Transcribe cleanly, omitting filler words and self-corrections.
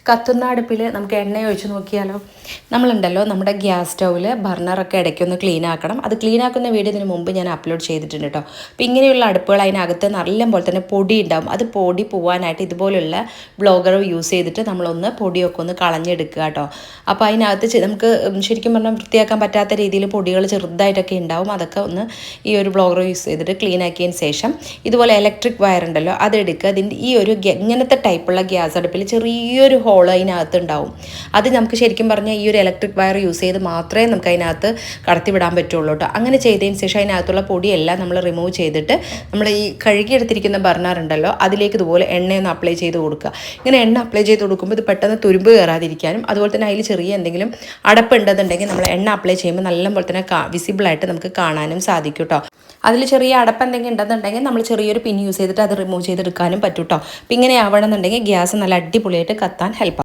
കത്തുന്ന അടുപ്പിൽ നമുക്ക് എണ്ണ ഒഴിച്ച് നോക്കിയാലോ. നമ്മളുണ്ടല്ലോ നമ്മുടെ ഗ്യാസ് സ്റ്റൗവിൽ ബർണറൊക്കെ ഇടയ്ക്കൊന്ന് ക്ലീൻ ആക്കണം. അത് ക്ലീൻ ആക്കുന്ന വീഡിയോ ഇതിന് മുമ്പ് ഞാൻ അപ്ലോഡ് ചെയ്തിട്ടുണ്ട് കേട്ടോ. അപ്പോൾ ഇങ്ങനെയുള്ള അടുപ്പുകൾ അതിനകത്ത് നല്ല പോലെ തന്നെ പൊടി ഉണ്ടാവും. അത് പൊടി പോകാനായിട്ട് ഇതുപോലുള്ള ബ്ലോഗർ യൂസ് ചെയ്തിട്ട് നമ്മളൊന്ന് പൊടിയൊക്കെ ഒന്ന് കളഞ്ഞെടുക്കുക കേട്ടോ. അപ്പോൾ അതിനകത്ത് നമുക്ക് ശരിക്കും പറഞ്ഞാൽ വൃത്തിയാക്കാൻ പറ്റാത്ത രീതിയിൽ പൊടികൾ ചെറുതായിട്ടൊക്കെ ഉണ്ടാവും. അതൊക്കെ ഒന്ന് ഈ ഒരു ബ്ലോഗർ യൂസ് ചെയ്തിട്ട് ക്ലീൻ ആക്കിയതിന് ശേഷം ഇതുപോലെ ഇലക്ട്രിക് വയർ ഉണ്ടല്ലോ അതെടുക്കുക. അതിൻ്റെ ഈ ഒരു ഇങ്ങനത്തെ ടൈപ്പുള്ള ഗ്യാസ് അടുപ്പിൽ ചെറിയൊരു ഹോൾ അതിനകത്ത് ഉണ്ടാവും. അത് നമുക്ക് ശരിക്കും പറഞ്ഞാൽ ഈ ഒരു ഇലക്ട്രിക് വയർ യൂസ് ചെയ്ത് മാത്രമേ നമുക്ക് അതിനകത്ത് കടത്തി വിടാൻ പറ്റുള്ളൂ കേട്ടോ. അങ്ങനെ ചെയ്തതിന് ശേഷം അതിനകത്തുള്ള പൊടിയെല്ലാം നമ്മൾ റിമൂവ് ചെയ്തിട്ട് നമ്മൾ ഈ കഴുകിയെടുത്തിരിക്കുന്ന ബർണർ ഉണ്ടല്ലോ അതിലേക്ക് ഇതുപോലെ എണ്ണയൊന്ന് അപ്ലൈ ചെയ്ത് കൊടുക്കുക. ഇങ്ങനെ എണ്ണ അപ്ലൈ ചെയ്ത് കൊടുക്കുമ്പോൾ ഇത് പെട്ടെന്ന് തുരുമ്പ് കയറാതിരിക്കാനും അതുപോലെ തന്നെ അതിൽ ചെറിയ എന്തെങ്കിലും അടപ്പുണ്ടെന്നുണ്ടെങ്കിൽ നമ്മൾ എണ്ണ അപ്ലൈ ചെയ്യുമ്പോൾ നല്ലപോലെ തന്നെ വിസിബിളായിട്ട് നമുക്ക് കാണാനും സാധിക്കും കേട്ടോ. അതിൽ ചെറിയ അടപ്പ് എന്തെങ്കിലും ഉണ്ടെന്നുണ്ടെങ്കിൽ നമ്മൾ ചെറിയൊരു പിൻ യൂസ് ചെയ്തിട്ട് അത് റിമൂവ് ചെയ്തെടുക്കാനും പറ്റും കേട്ടോ. അപ്പം ഇങ്ങനെ ആവണമെന്നുണ്ടെങ്കിൽ ഗ്യാസ് നല്ല അടിപൊളിയായിട്ട് കത്താൻ